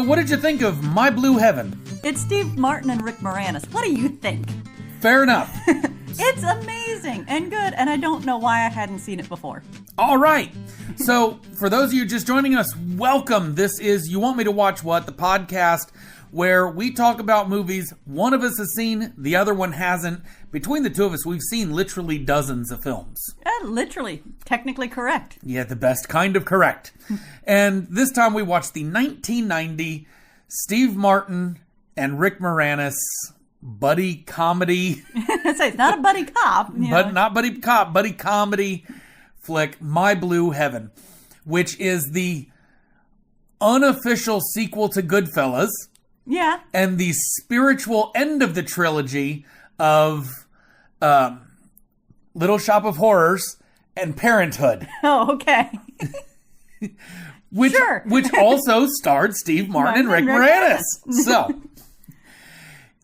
So what did you think of My Blue Heaven? It's Steve Martin and Rick Moranis. What do you think? Fair enough. It's amazing and good, and I don't know why I hadn't seen it before. All right. So for those of you just joining us, welcome. This is You Want Me to Watch What? The podcast where we talk about movies one of us has seen, the other one hasn't. Between the two of us, we've seen literally dozens of films. Literally. Technically correct. Yeah, the best kind of correct. And this time we watched the 1990 Steve Martin and Rick Moranis buddy comedy. I say it's not a buddy cop. But not buddy cop, buddy comedy flick, My Blue Heaven, which is the unofficial sequel to Goodfellas. Yeah. And the spiritual end of the trilogy of Little Shop of Horrors and Parenthood. Oh, okay. Which also starred Steve Martin and Rick Moranis. So,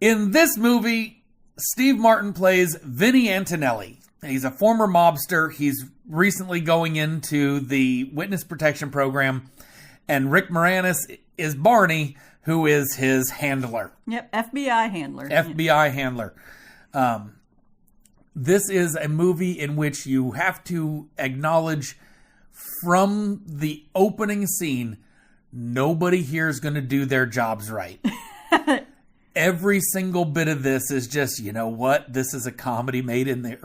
in this movie, Steve Martin plays Vinnie Antonelli. He's a former mobster. He's recently going into the witness protection program. And Rick Moranis is Barney, who is his handler. Yep, FBI handler. FBI handler. This is a movie in which you have to acknowledge from the opening scene, nobody here is going to do their jobs right. Every single bit of this is just, you know what? This is a comedy made in the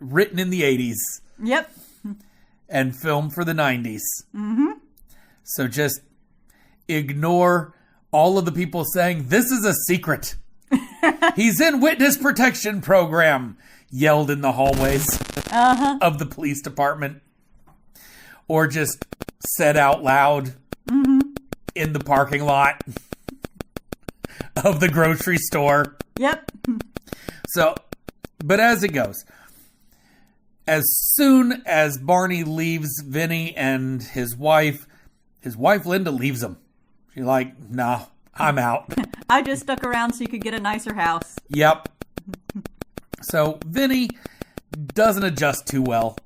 written in the 80s. Yep. And filmed for the 90s. Mm-hmm. So just ignore all of the people saying, this is a secret. He's in witness protection program, yelled in the hallways of the police department. Or just said out loud in the parking lot of the grocery store. Yep. So, but as it goes, as soon as Barney leaves Vinny and his wife Linda leaves him. She's like, nah, I'm out. I just stuck around so you could get a nicer house. Yep. So Vinny doesn't adjust too well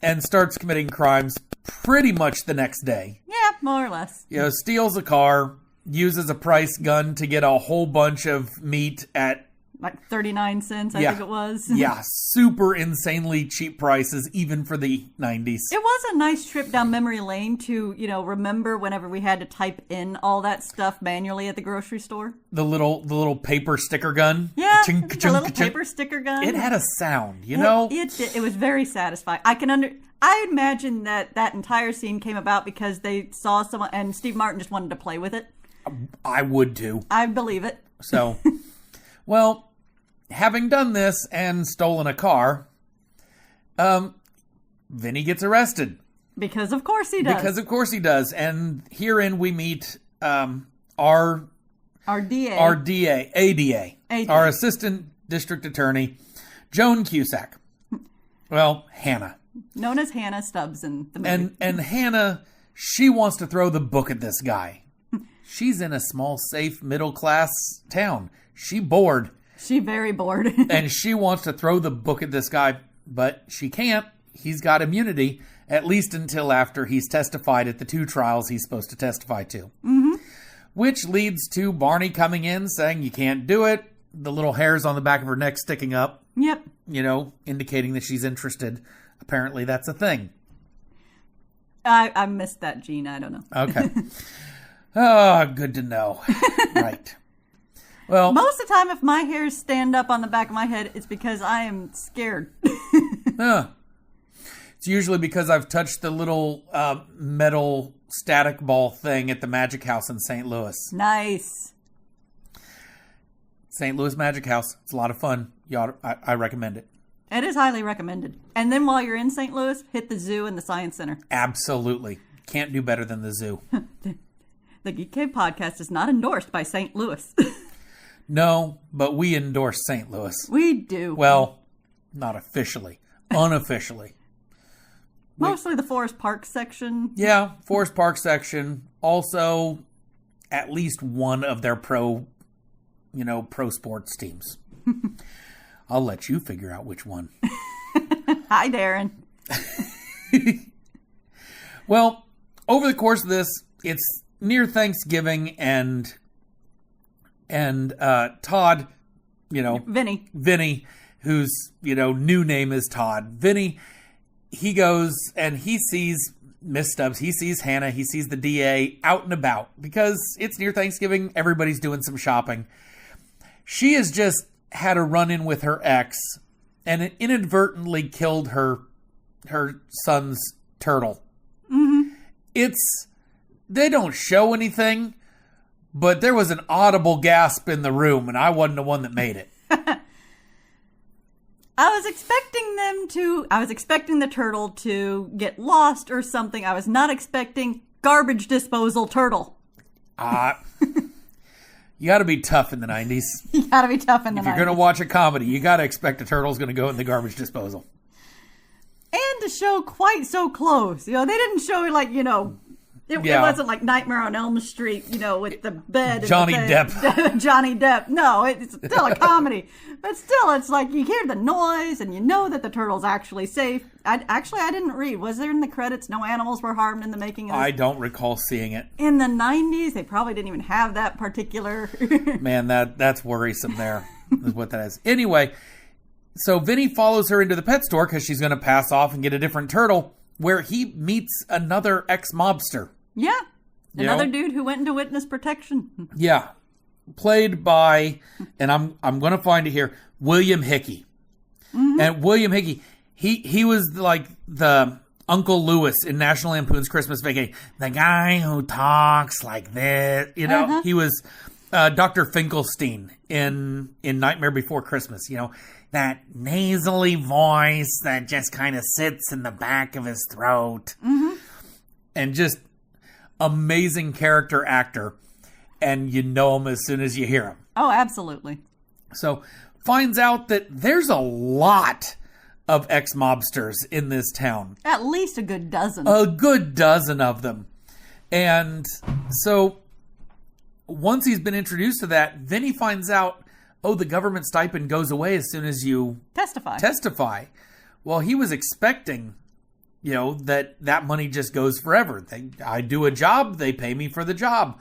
and starts committing crimes pretty much the next day. Yeah, more or less. You know, steals a car, uses a price gun to get a whole bunch of meat at like 39 cents, I think it was. Yeah, super insanely cheap prices, even for the 90s. It was a nice trip down memory lane to, remember whenever we had to type in all that stuff manually at the grocery store. The little paper sticker gun. Yeah, ka-ching, the ka-ching, little ka-ching. paper sticker gun. It had a sound, you know? It was very satisfying. I imagine that entire scene came about because they saw someone, and Steve Martin just wanted to play with it. I would too. I believe it. So, well, having done this and stolen a car, Vinny gets arrested. Because of course he does. And herein we meet our ADA, our assistant district attorney, Joan Cusak. Well, Hannah. Known as Hannah Stubbs in the movie. And Hannah, she wants to throw the book at this guy. She's in a small, safe, middle-class town. She bored. She very bored. And she wants to throw the book at this guy, but she can't. He's got immunity, at least until after he's testified at the 2 trials he's supposed to testify to. Mm-hmm. Which leads to Barney coming in saying, you can't do it. The little hairs on the back of her neck sticking up. Yep. Indicating that she's interested. Apparently that's a thing. I missed that, Gene. I don't know. Okay. Oh, good to know. Right. Well, most of the time, if my hairs stand up on the back of my head, it's because I am scared. It's usually because I've touched the little metal static ball thing at the Magic House in St. Louis. Nice. St. Louis Magic House. It's a lot of fun. I recommend it. It is highly recommended. And then while you're in St. Louis, hit the zoo and the Science Center. Absolutely. Can't do better than the zoo. The Geek Cave podcast is not endorsed by St. Louis. No, but we endorse St. Louis. We do. Well, not officially. Unofficially. Mostly the Forest Park section. Yeah, Forest Park section. Also, at least one of their pro sports teams. I'll let you figure out which one. Hi, Darren. Well, over the course of this, near Thanksgiving, and Todd, Vinny, whose, new name is Todd. Vinny, he goes and he sees Miss Stubbs. He sees Hannah. He sees the DA out and about because it's near Thanksgiving. Everybody's doing some shopping. She has just had a run-in with her ex and it inadvertently killed her son's turtle. Mm-hmm. They don't show anything, but there was an audible gasp in the room, and I wasn't the one that made it. I was expecting the turtle to get lost or something. I was not expecting garbage disposal turtle. You got to be tough in the 90s. You got to be tough in the 90s. If you're going to watch a comedy, you got to expect a turtle's going to go in the garbage disposal. And to show quite so close. They didn't show like, it wasn't like Nightmare on Elm Street, with the bed. Johnny Depp. Johnny Depp. No, it's still a comedy. But still, it's like you hear the noise and you know that the turtle's actually safe. I didn't read. Was there in the credits no animals were harmed in the making of this? I don't recall seeing it. In the 90s, they probably didn't even have that particular... Man, that's worrisome there, is what that is. Anyway, so Vinny follows her into the pet store because she's going to pass off and get a different turtle, where he meets another ex-mobster. Yeah. Another dude who went into witness protection. Yeah. Played by, and I'm going to find it here, William Hickey. Mm-hmm. And William Hickey, he was like the Uncle Lewis in National Lampoon's Christmas Vacation. The guy who talks like this. Uh-huh. He was Dr. Finkelstein in Nightmare Before Christmas. That nasally voice that just kind of sits in the back of his throat. Mm-hmm. And just amazing character actor, and you know him as soon as you hear him. Oh, absolutely. So finds out that there's a lot of ex-mobsters in this town. At least a good dozen. A good dozen of them. And so once he's been introduced to that, then he finds out, the government stipend goes away as soon as you testify. Well, he was expecting that money just goes forever. I do a job, they pay me for the job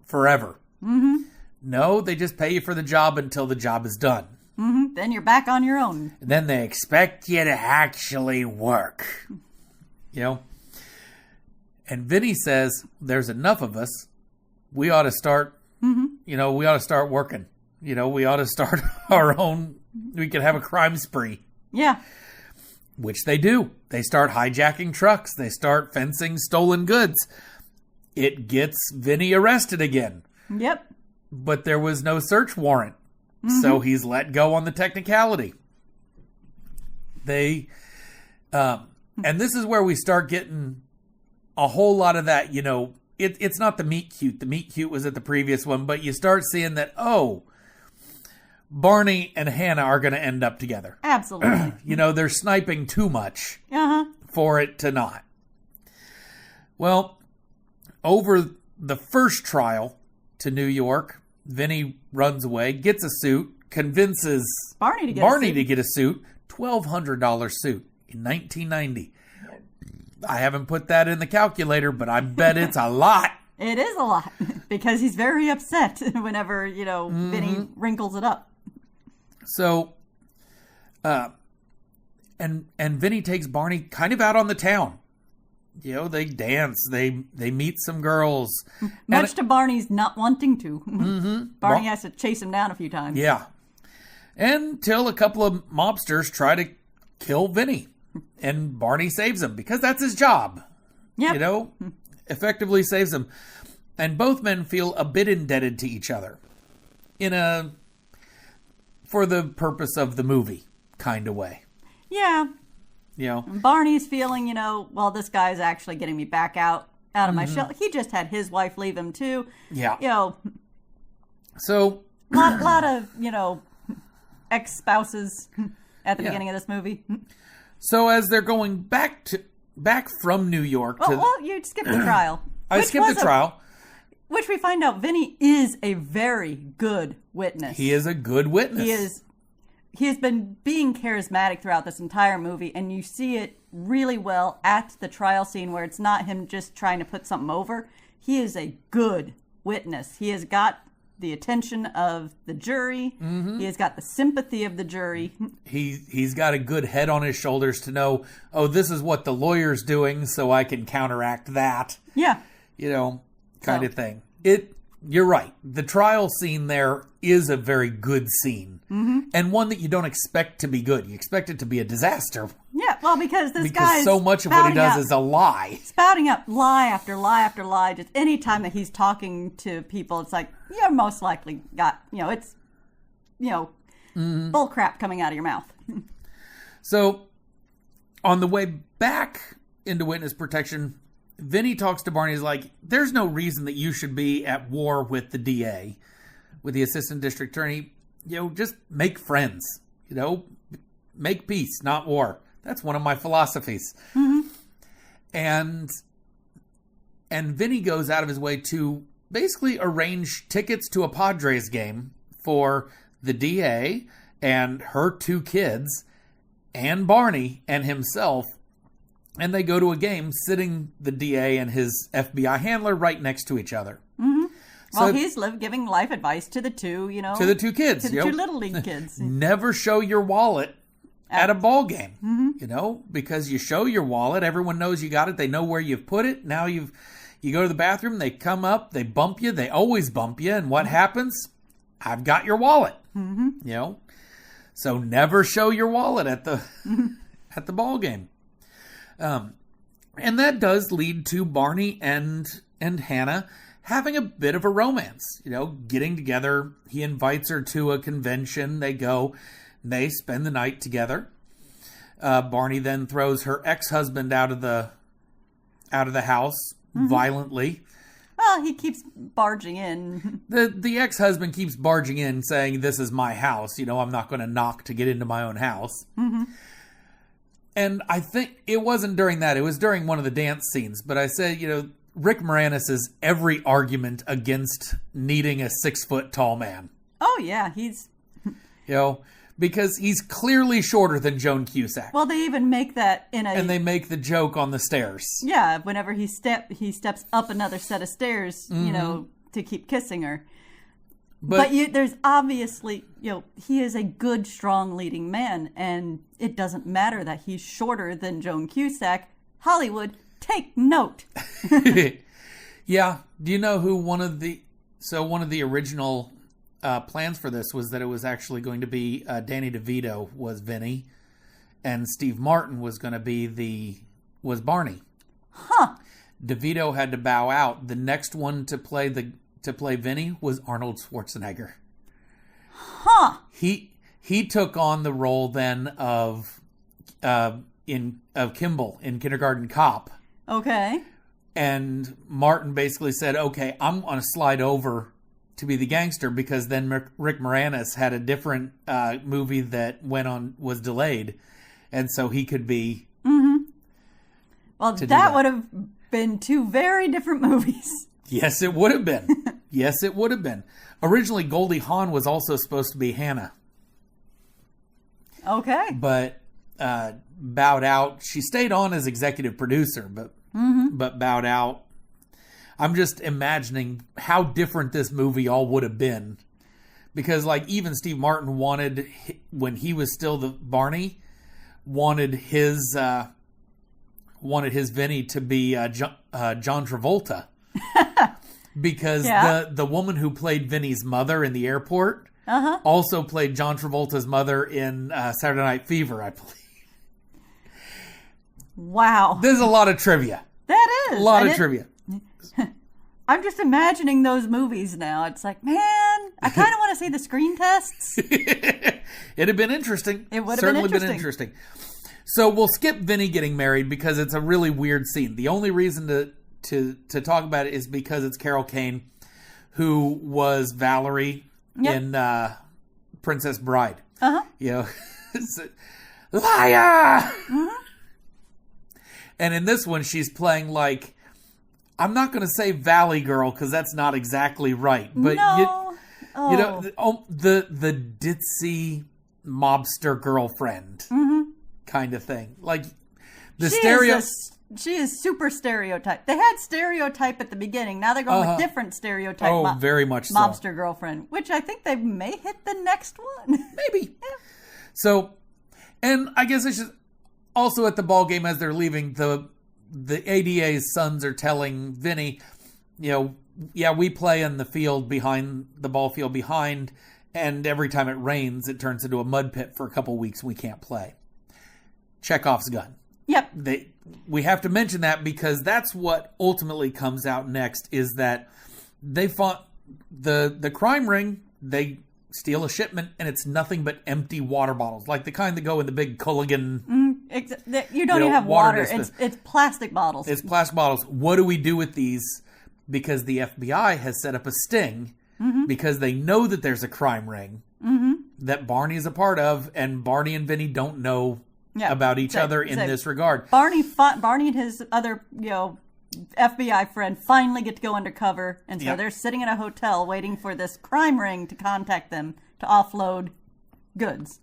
forever. Mm-hmm. No, they just pay you for the job until the job is done. Mm-hmm. Then you're back on your own. And then they expect you to actually work. And Vinny says, there's enough of us. We ought to start, we ought to start working. We ought to start our own, we could have a crime spree. Yeah. Which they do. They start hijacking trucks. They start fencing stolen goods. It gets Vinny arrested again. Yep. But there was no search warrant. Mm-hmm. So he's let go on the technicality. And this is where we start getting a whole lot of that, it's not the meet cute. The meet cute was at the previous one, but you start seeing that, Barney and Hannah are going to end up together. Absolutely. They're sniping too much for it to not. Well, over the first trial to New York, Vinny runs away, gets a suit, convinces Barney to get a suit. $1,200 suit in 1990. I haven't put that in the calculator, but I bet it's a lot. It is a lot because he's very upset whenever, Vinny wrinkles it up. So, and Vinny takes Barney kind of out on the town. They dance, they meet some girls. Much to Barney's not wanting to. Mm-hmm. Barney has to chase him down a few times. Yeah. Until a couple of mobsters try to kill Vinny. And Barney saves him because that's his job. Yep. Effectively saves him. And both men feel a bit indebted to each other. For the purpose of the movie kind of way. Yeah. Barney's feeling, this guy's actually getting me back out of my shell. He just had his wife leave him too. Yeah. So lot of, ex-spouses at the beginning of this movie. So as they're going back from New York you skipped the trial. I skipped the trial. Which we find out Vinny is a very good witness. He is a good witness. He has been being charismatic throughout this entire movie, and you see it really well at the trial scene where it's not him just trying to put something over. he is a good witness. He has got the attention of the jury. He has got the sympathy of the jury. He's got a good head on his shoulders to know, oh, this is what the lawyer's doing, so I can counteract that. Yeah. Kind of thing. You're right. The trial scene there is a very good scene. And one that you don't expect to be good. You expect it to be a disaster. Yeah, well, because this guy's so much of what he does is a lie. Spouting up lie after lie after lie. Just any time that he's talking to people, it's like, you're most likely got, it's, bull crap coming out of your mouth. So, on the way back into witness protection, Vinny talks to Barney. He's like, there's no reason that you should be at war with the DA, with the assistant district attorney. Just make friends. Make peace, not war. That's one of my philosophies. And Vinny goes out of his way to basically arrange tickets to a Padres game for the DA and her 2 kids and Barney and himself. And they go to a game sitting the DA and his FBI handler right next to each other. So he's giving life advice to the 2, to the 2 kids. To the 2 little league kids. Never show your wallet at a ball game, because you show your wallet, everyone knows you got it. They know where you've put it. Now you go to the bathroom, they come up, they bump you. They always bump you. And what happens? I've got your wallet, So never show your wallet at the at the ball game. And that does lead to Barney and Hannah having a bit of a romance, getting together. He invites her to a convention. They go, they spend the night together. Barney then throws her ex-husband out of the house violently. Well, he keeps barging in. The ex-husband keeps barging in saying, this is my house. I'm not going to knock to get into my own house. And I think it wasn't during that. It was during one of the dance scenes. But I said, Rick Moranis is every argument against needing a 6-foot tall man. Oh, yeah. He's... because he's clearly shorter than Joan Cusak. Well, they even make that in a... And they make the joke on the stairs. Yeah, whenever he steps up another set of stairs, to keep kissing her. But there's obviously, he is a good, strong leading man, and it doesn't matter that he's shorter than Joan Cusak. Hollywood, take note. Yeah. Do you know who one of the original plans for this was that it was actually going to be Danny DeVito was Vinny, and Steve Martin was going to be was Barney. Huh. DeVito had to bow out. The next one to play Vinny was Arnold Schwarzenegger. Huh. He took on the role then of Kimball in Kindergarten Cop. Okay. And Martin basically said, okay, I'm going to slide over to be the gangster, because then Rick Moranis had a different movie that was delayed. And so he could be... Well, that would have been 2 very different movies. Yes, it would have been. Yes, it would have been. Originally, Goldie Hawn was also supposed to be Hannah. Okay. But bowed out. She stayed on as executive producer, but bowed out. I'm just imagining how different this movie all would have been. Because, even Steve Martin wanted, when he was still the Barney, wanted his Vinny to be John Travolta. Because the woman who played Vinny's mother in the airport also played John Travolta's mother in Saturday Night Fever, I believe. Wow. There's a lot of trivia. That is. A lot of trivia. I'm just imagining those movies now. It's like, man, I kind of want to see the screen tests. It'd have been interesting. It would have Certainly been interesting. So we'll skip Vinny getting married because it's a really weird scene. The only reason to talk about it is because it's Carol Kane, who was Valerie in Princess Bride. Liar! And in this one, she's playing I'm not going to say Valley Girl because that's not exactly right, but the ditzy mobster girlfriend kind of thing. She is super stereotype. They had stereotype at the beginning. Now they're going with different stereotype. Oh, very much so. Mobster girlfriend, which I think they may hit the next one. Maybe. Yeah. So, and I guess it's just also at the ball game as they're leaving, the ADA's sons are telling Vinny, we play in the field behind the ball field behind, and every time it rains, it turns into a mud pit for a couple weeks. We can't play. Chekhov's gun. Yep. We have to mention that because that's what ultimately comes out next is that they fought the crime ring. They steal a shipment and it's nothing but empty water bottles, like the kind that go in the big Culligan. You don't even have water. It's plastic bottles. It's plastic bottles. What do we do with these? Because the FBI has set up a sting because they know that there's a crime ring that Barney is a part of, and Barney and Vinny don't know about each other in this regard. Barney and his other, FBI friend finally get to go undercover, and so they're sitting in a hotel waiting for this crime ring to contact them to offload goods.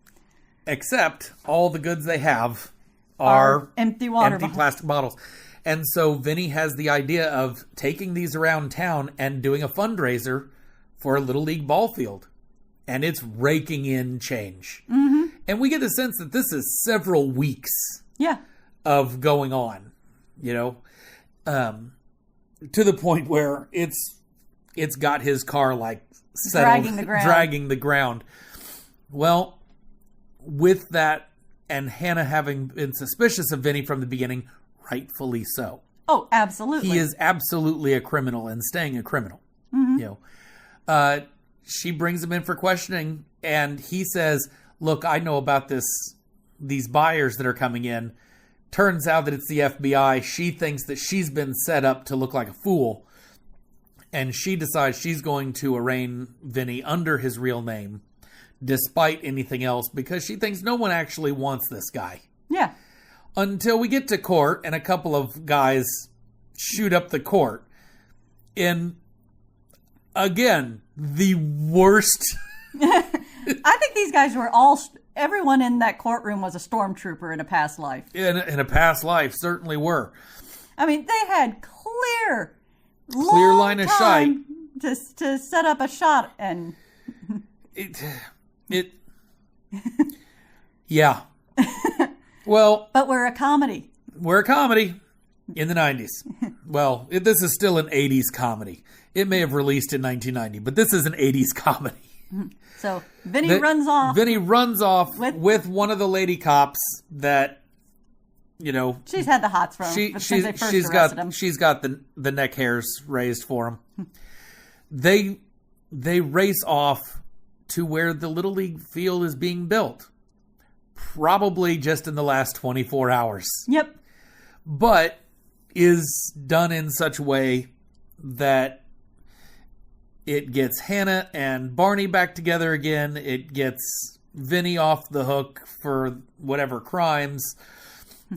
Except all the goods they have are empty plastic bottles. And so Vinny has the idea of taking these around town and doing a fundraiser for a Little League ball field. And it's raking in change. Mm-hmm. And we get the sense that this is several weeks of going on, to the point where it's got his car like settled, dragging the ground. Well, with that, and Hannah having been suspicious of Vinny from the beginning, rightfully so. Oh, absolutely. He is absolutely a criminal and staying a criminal. Mm-hmm. She brings him in for questioning, and he says, look, I know about these buyers that are coming in. Turns out that it's the FBI. She thinks that she's been set up to look like a fool, and she decides she's going to arraign Vinny under his real name, despite anything else, because she thinks no one actually wants this guy. Yeah. Until we get to court, and a couple of guys shoot up the court in, again, the worst. I think these guys were everyone in that courtroom was a stormtrooper in a past life. In a past life, certainly were. I mean, they had clear line of sight to set up a shot, and yeah. Well, but we're a comedy. We're a comedy in the 90s. Well, this is still an 80s comedy. It may have released in 1990, but this is an 80s comedy. So Vinny runs off. Vinny runs off with one of the lady cops that, she's had the hots from him since they first arrested him. She's got the neck hairs raised for him. They race off to where the Little League field is being built. Probably just in the last 24 hours. Yep. But is done in such a way that it gets Hannah and Barney back together again. It gets Vinny off the hook for whatever crimes.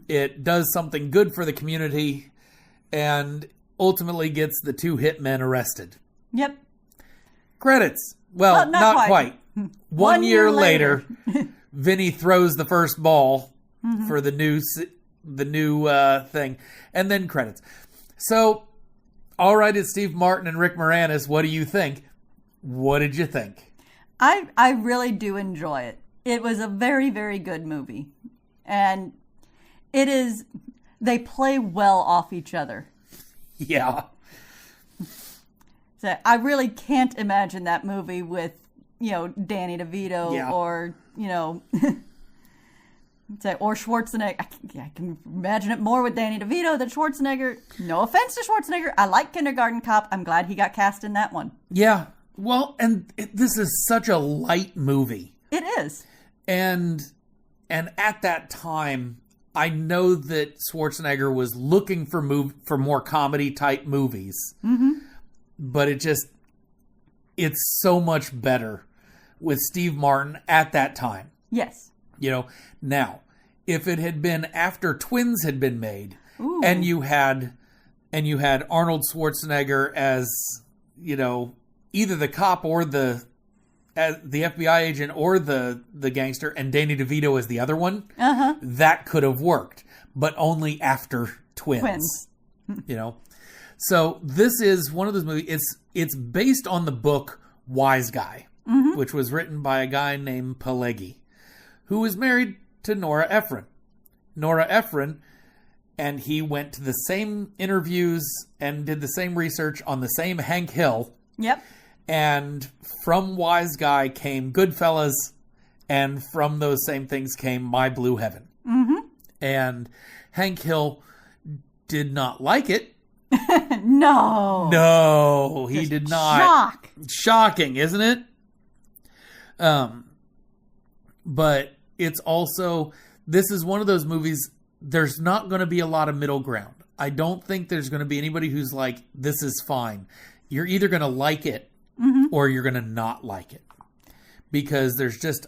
It does something good for the community and ultimately gets the two hitmen arrested. Yep. Credits. Well, not quite. 1 year later, Vinny throws the first ball for the new thing, and then credits. So, all right, it's Steve Martin and Rick Moranis. What do you think? What did you think? I really do enjoy it. It was a very, very good movie, and they play well off each other. Yeah. So I really can't imagine that movie with, Danny DeVito or, or Schwarzenegger. I can imagine it more with Danny DeVito than Schwarzenegger. No offense to Schwarzenegger. I like Kindergarten Cop. I'm glad he got cast in that one. Yeah. Well, and this is such a light movie. It is. And at that time, I know that Schwarzenegger was looking for more comedy type movies. Mm-hmm. But it's so much better with Steve Martin at that time. Yes. Now, if it had been after Twins had been made, Ooh. and you had Arnold Schwarzenegger as, either the cop or the FBI agent or the gangster, and Danny DeVito as the other one, that could have worked. but only after twins. You know? So this is one of those movies. It's based on the book Wise Guy, which was written by a guy named Pileggi, who was married to Nora Ephron. Nora Ephron, and he went to the same interviews and did the same research on the same Hank Hill. Yep. And from Wise Guy came Goodfellas, and from those same things came My Blue Heaven. And Hank Hill did not like it. No, he did not. Shocking, isn't it? But it's also, this is one of those movies, there's not going to be a lot of middle ground. I don't think there's going to be anybody who's like, this is fine. You're either going to like it or you're going to not like it. Because there's just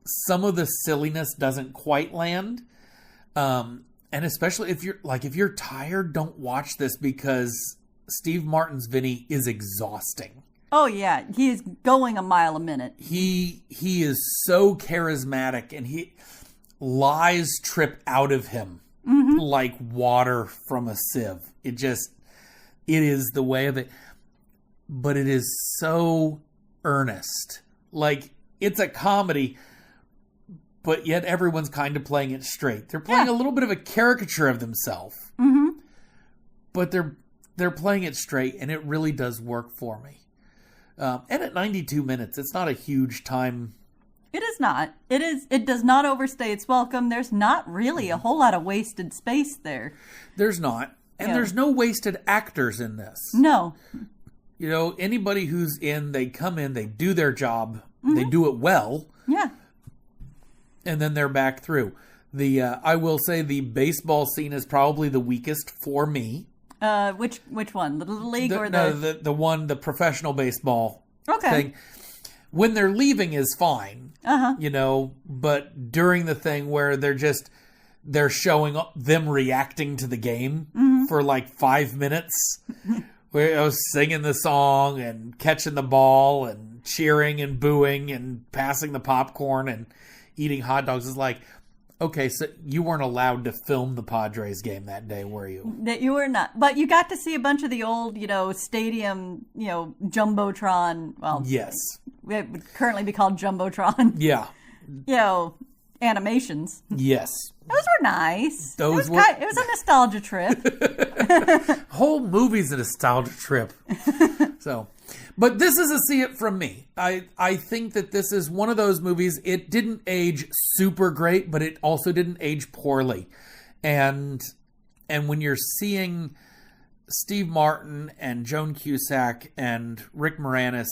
some of the silliness doesn't quite land. And especially if you're tired, don't watch this, because Steve Martin's Vinny is exhausting. Oh yeah, he is going a mile a minute. He is so charismatic, and lies trip out of him like water from a sieve. It is the way of it. But it is so earnest. Like, it's a comedy, but yet everyone's kind of playing it straight. They're playing a little bit of a caricature of themselves. But they're playing it straight, and it really does work for me. And at 92 minutes, it's not a huge time. It is not. It does not overstay its welcome. There's not really a whole lot of wasted space there. There's not. And there's no wasted actors in this. No. You know, anybody who's they come in, they do their job, they do it well. Yeah. And then they're back through. I will say the baseball scene is probably the weakest for me. Which one? The Little League or the... No, the professional baseball Okay. thing. When they're leaving is fine. You know, but during the thing where they're showing them reacting to the game for like 5 minutes. Where I was singing the song and catching the ball and cheering and booing and passing the popcorn and eating hot dogs. Is like, okay, so you weren't allowed to film the Padres game that day, were you? That you were not. But you got to see a bunch of the old, stadium, Jumbotron. Well, yes. It would currently be called Jumbotron. Yeah. Animations. Yes. Those were nice. It was a nostalgia trip. Whole movie's a nostalgia trip. But this is a see it from me. I think that this is one of those movies. It didn't age super great, but it also didn't age poorly. And when you're seeing Steve Martin and Joan Cusak and Rick Moranis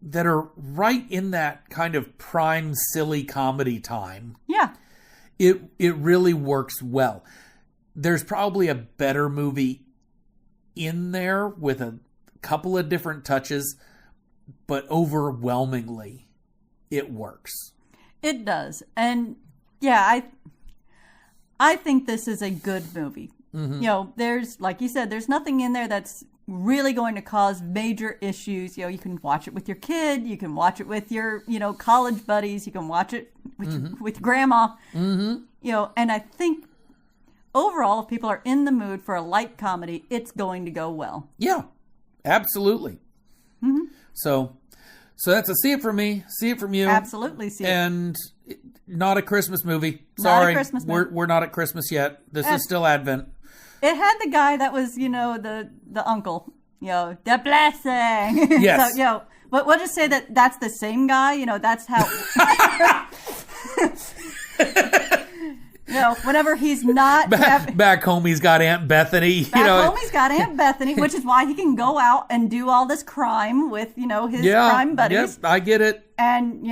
that are right in that kind of prime silly comedy time. Yeah. It really works well. There's probably a better movie in there with a couple of different touches, but overwhelmingly, it works. It does. And yeah, I think this is a good movie. There's, like you said, there's nothing in there that's really going to cause major issues. You can watch it with your kid. You can watch it with your, college buddies. You can watch it with grandma. And I think overall, if people are in the mood for a light comedy, it's going to go well. Yeah, absolutely. So that's a see it from me, see it from you. Absolutely see it. And not a Christmas movie. Sorry, not a Christmas movie. We're not at Christmas yet. This is still Advent. It had the guy that was, the uncle, the blessing. Yes. So, but we'll just say that's the same guy. That's how. Whenever he's not back home, he's got Aunt Bethany. Home, he's got Aunt Bethany, which is why he can go out and do all this crime with his crime buddies. Yep, I get it. And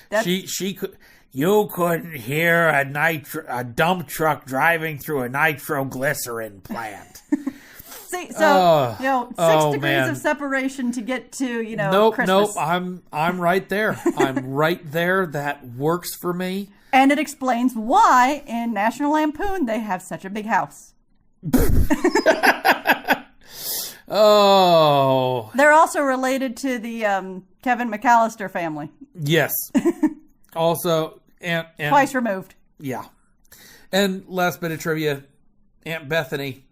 that's... she could. You couldn't hear a dump truck driving through a nitroglycerin plant. See, so 6 degrees of separation to get to Christmas. Nope. I'm right there. I'm right there. That works for me. And it explains why in National Lampoon they have such a big house. Oh. They're also related to the Kevin McAllister family. Yes. Also, and twice removed. Yeah. And last bit of trivia, Aunt Bethany,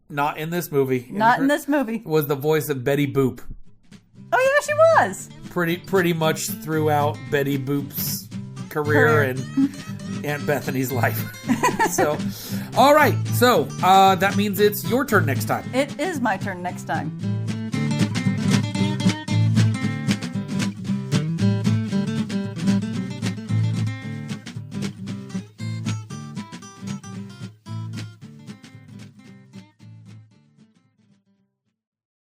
not in this movie. Not in this movie. Was the voice of Betty Boop. Oh, yeah, she was. Pretty much throughout Betty Boop's career and Aunt Bethany's life. So, all right. So, that means it's your turn next time. It is my turn next time.